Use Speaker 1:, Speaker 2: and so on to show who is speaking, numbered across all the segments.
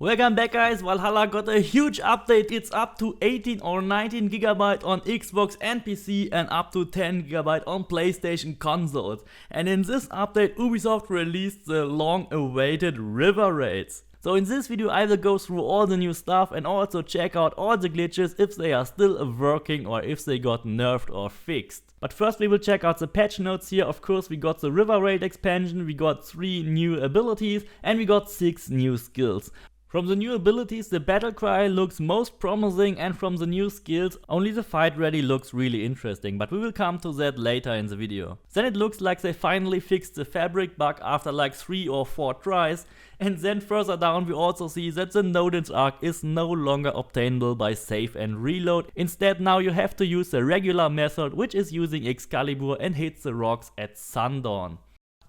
Speaker 1: Welcome back guys, Valhalla got a huge update. It's up to 18 or 19 GB on Xbox and PC and up to 10 GB on PlayStation consoles. And in this update Ubisoft released the long awaited river raids. So in this video I will go through all the new stuff and also check out all the glitches if they are still working or if they got nerfed or fixed. But first we will check out the patch notes here. Of course we got the river raid expansion, we got 3 new abilities and we got 6 new skills. From the new abilities the battle cry looks most promising, and from the new skills only the fight ready looks really interesting, but we will come to that later in the video. Then it looks like they finally fixed the fabric bug after like 3 or 4 tries, and then further down we also see that the Nodens arc is no longer obtainable by save and reload. Instead now you have to use the regular method, which is using Excalibur and hit the rocks at sundown.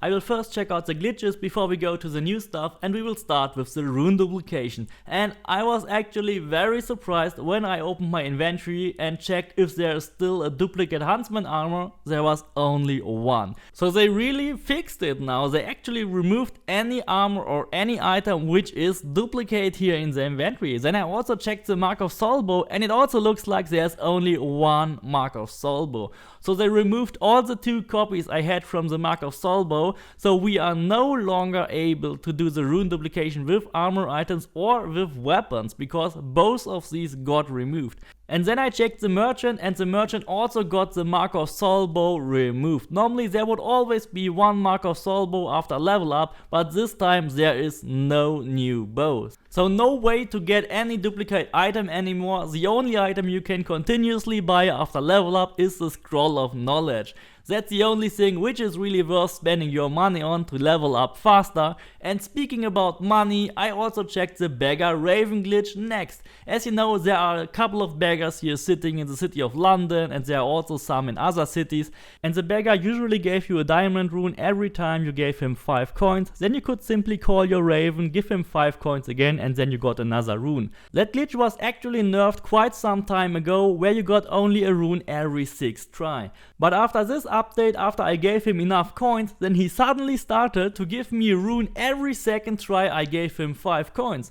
Speaker 1: I will first check out the glitches before we go to the new stuff, and we will start with the Rune Duplication. And I was actually very surprised when I opened my inventory and checked if there is still a duplicate Huntsman armor. There was only one. So they really fixed it now. They actually removed any armor or any item which is duplicate here in the inventory. Then I also checked the Mark of Solbo and it also looks like there's only one Mark of Solbo. So they removed all the 2 copies I had from the Mark of Solbo, so we are no longer able to do the Rune Duplication with armor items or with weapons, because both of these got removed. And then I checked the merchant, and the merchant also got the Mark of Solbo removed. Normally there would always be one Mark of Solbo after level up, but this time there is no new bows. So no way to get any duplicate item anymore. The only item you can continuously buy after level up is the Scroll of Knowledge. That's the only thing which is really worth spending your money on to level up faster. And speaking about money, I also checked the Beggar Raven glitch next. As you know, there are a couple of beggars here sitting in the city of London, and there are also some in other cities. And the beggar usually gave you a diamond rune every time you gave him 5 coins. Then you could simply call your raven, give him 5 coins again, and then you got another rune. That glitch was actually nerfed quite some time ago, where you got only a rune every 6th try. But after this update, after I gave him enough coins, then he suddenly started to give me a rune every 2nd try I gave him 5 coins.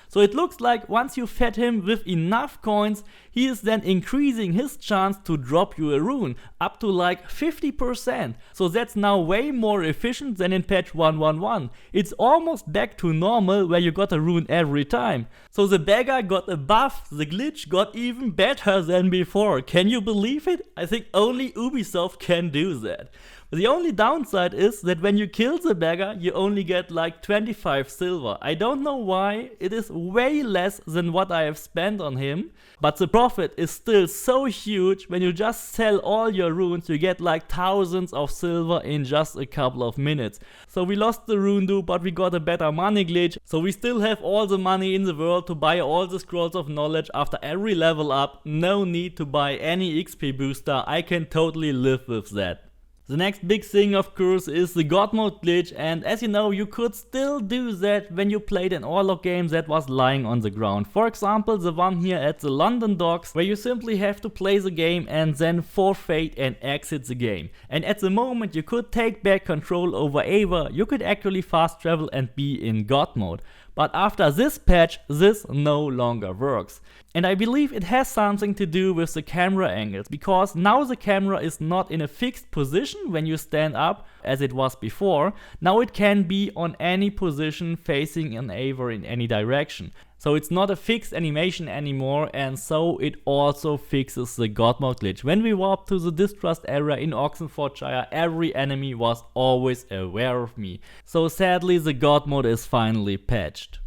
Speaker 1: So it looks like once you fed him with enough coins, he is then increasing his chance to drop you a rune up to like 50%. So that's now way more efficient than in patch 1.1.1. It's almost back to normal where you got a rune every time. So the beggar got a buff, the glitch got even better than before. Can you believe it? I think only Ubisoft can do that. The only downside is that when you kill the beggar, you only get like 25 silver. I don't know why, it is way less than what I have spent on him, but the profit is still so huge. When you just sell all your runes, you get like thousands of silver in just a couple of minutes. So we lost the rune dupe, but we got a better money glitch, so we still have all the money in the world to buy all the scrolls of knowledge after every level up. No need to buy any XP booster, I can totally live with that. The next big thing of course is the Godmode Glitch, and as you know you could still do that when you played an Orlog game that was lying on the ground. For example the one here at the London docks, where you simply have to play the game and then forfeit and exit the game. And at the moment you could take back control over Ava, you could actually fast travel and be in God mode. But after this patch, this no longer works. And I believe it has something to do with the camera angles, because now the camera is not in a fixed position when you stand up as it was before. Now it can be on any position facing an Ava in any direction. So it's not a fixed animation anymore, and so it also fixes the Godmode glitch. When we warped to the Distrust area in Oxenfordshire, every enemy was always aware of me. So sadly the Godmode is finally patched.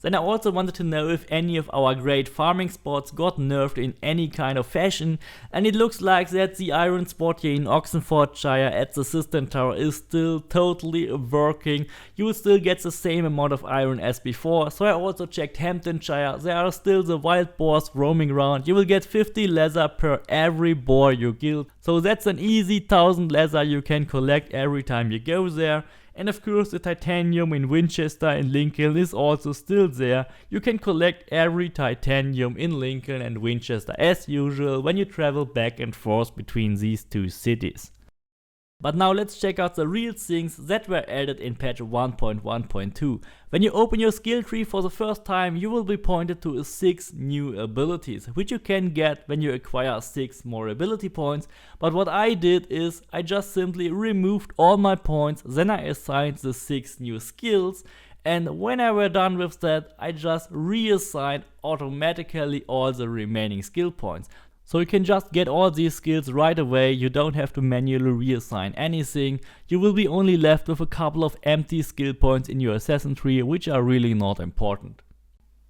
Speaker 1: Then I also wanted to know if any of our great farming spots got nerfed in any kind of fashion, and it looks like that the iron spot here in Oxenfordshire at the cistern tower is still totally working. You will still get the same amount of iron as before. So I also checked Hamptonshire, there are still the wild boars roaming around. You will get 50 leather per every boar you kill, so that's an easy 1000 leather you can collect every time you go there. And of course the titanium in Winchester and Lincoln is also still there. You can collect every titanium in Lincoln and Winchester as usual when you travel back and forth between these 2 cities. But now let's check out the real things that were added in patch 1.1.2. When you open your skill tree for the first time, you will be pointed to 6 new abilities, which you can get when you acquire 6 more ability points. But what I did is I just simply removed all my points, then I assigned the 6 new skills, and when I were done with that, I just reassigned automatically all the remaining skill points. So you can just get all these skills right away, you don't have to manually reassign anything. You will be only left with a couple of empty skill points in your assassin tree, which are really not important.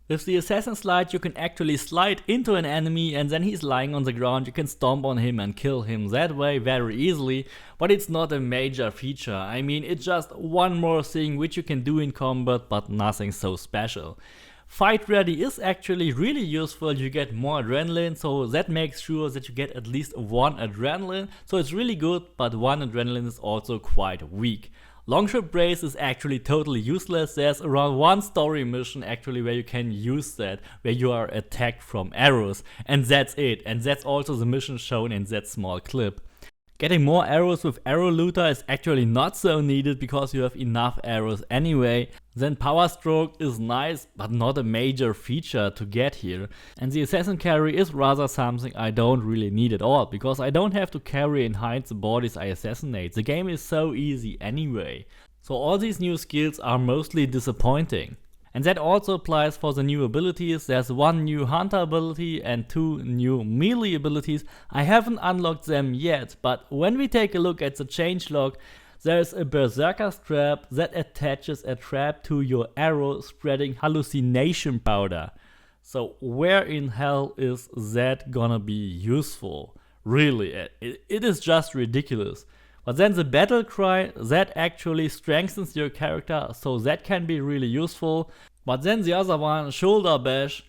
Speaker 1: With the assassin slide, you can actually slide into an enemy and then he's lying on the ground, you can stomp on him and kill him that way very easily. But it's not a major feature, I mean it's just one more thing which you can do in combat, but nothing so special. Fight ready is actually really useful, you get more adrenaline, so that makes sure that you get at least 1 adrenaline, so it's really good, but 1 adrenaline is also quite weak. Longship brace is actually totally useless, there's around 1 story mission actually where you can use that, where you are attacked from arrows, and that's it, and that's also the mission shown in that small clip. Getting more arrows with Arrow Looter is actually not so needed because you have enough arrows anyway. Then Power Stroke is nice, but not a major feature to get here. And the Assassin Carry is rather something I don't really need at all, because I don't have to carry and hide the bodies I assassinate. The game is so easy anyway. So all these new skills are mostly disappointing. And that also applies for the new abilities. There's 1 new Hunter ability and 2 new melee abilities. I haven't unlocked them yet, but when we take a look at the changelog, there's a Berserker's Trap that attaches a trap to your arrow, spreading hallucination powder. So where in hell is that gonna be useful? Really, it is just ridiculous. But then the battle cry, that actually strengthens your character, so that can be really useful. But then the other one, shoulder bash,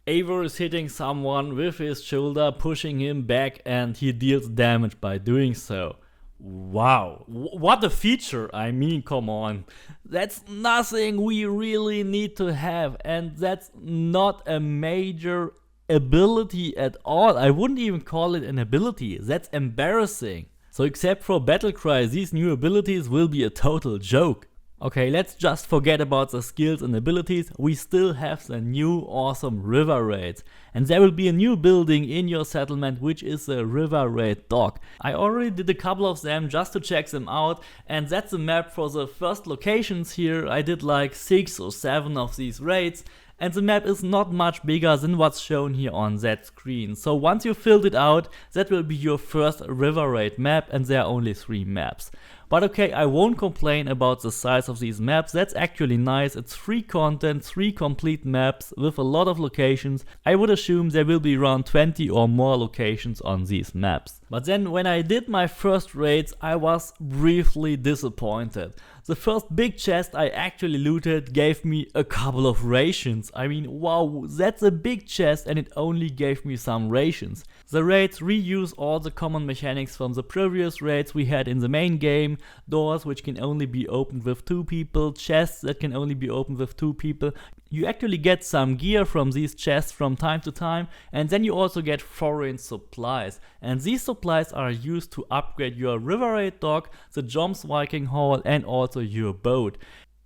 Speaker 1: Eivor is hitting someone with his shoulder, pushing him back, and he deals damage by doing so. Wow, what a feature, I mean, come on. That's nothing we really need to have, and that's not a major ability at all. I wouldn't even call it an ability, that's embarrassing. So except for Battle Cry, these new abilities will be a total joke. Okay, let's just forget about the skills and abilities, we still have the new awesome river raids. And there will be a new building in your settlement, which is a river raid dock. I already did a couple of them just to check them out, and that's the map for the first locations here. I did like 6 or 7 of these raids. And the map is not much bigger than what's shown here on that screen. So once you filled it out, that will be your first river raid map, and there are only 3 maps. But okay, I won't complain about the size of these maps, that's actually nice. It's free content, 3 complete maps with a lot of locations. I would assume there will be around 20 or more locations on these maps. But then when I did my first raids, I was briefly disappointed. The first big chest I actually looted gave me a couple of rations. I mean, wow, that's a big chest and it only gave me some rations. The raids reuse all the common mechanics from the previous raids we had in the main game. Doors which can only be opened with 2 people, chests that can only be opened with 2 people. You actually get some gear from these chests from time to time, and then you also get foreign supplies. And these supplies are used to upgrade your river raid dock, the Joms Viking Hall, and also your boat.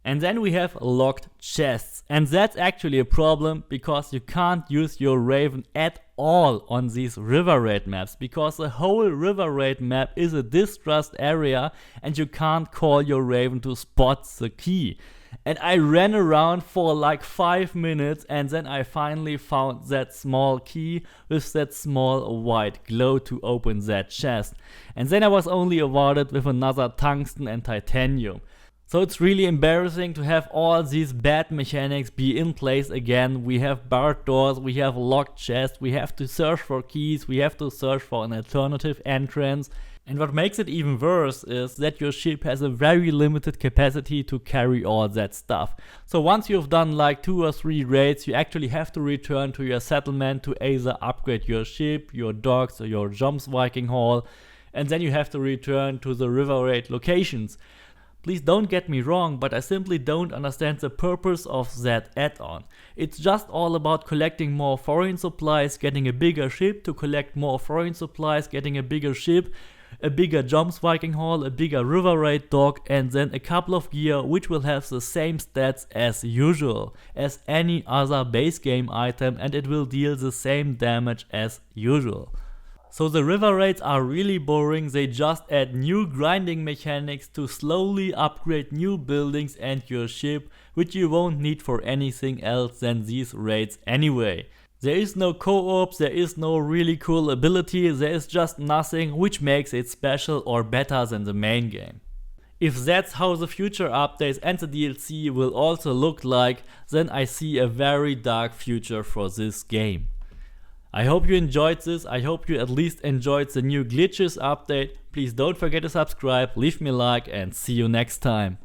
Speaker 1: And then we have locked chests, and that's actually a problem because you can't use your Raven at all on these river raid maps, because the whole river raid map is a distrust area and you can't call your Raven to spot the key. And I ran around for like 5 minutes and then I finally found that small key with that small white glow to open that chest. And then I was only awarded with another tungsten and titanium. So it's really embarrassing to have all these bad mechanics be in place again. We have barred doors, we have locked chests, we have to search for keys, we have to search for an alternative entrance. And what makes it even worse is that your ship has a very limited capacity to carry all that stuff. So once you've done like 2 or 3 raids, you actually have to return to your settlement to either upgrade your ship, your docks, or your Joms Viking Hall, and then you have to return to the river raid locations. Please don't get me wrong, but I simply don't understand the purpose of that add-on. It's just all about collecting more foreign supplies, getting a bigger ship to collect more foreign supplies, getting a bigger ship a bigger jump spiking hall, a bigger river raid dog, and then a couple of gear which will have the same stats as usual, as any other base game item, and it will deal the same damage as usual. So the river raids are really boring, they just add new grinding mechanics to slowly upgrade new buildings and your ship, which you won't need for anything else than these raids anyway. There is no co-op, there is no really cool ability, there is just nothing which makes it special or better than the main game. If that's how the future updates and the DLC will also look like, then I see a very dark future for this game. I hope you enjoyed this, I hope you at least enjoyed the new glitches update. Please don't forget to subscribe, leave me a like, and see you next time.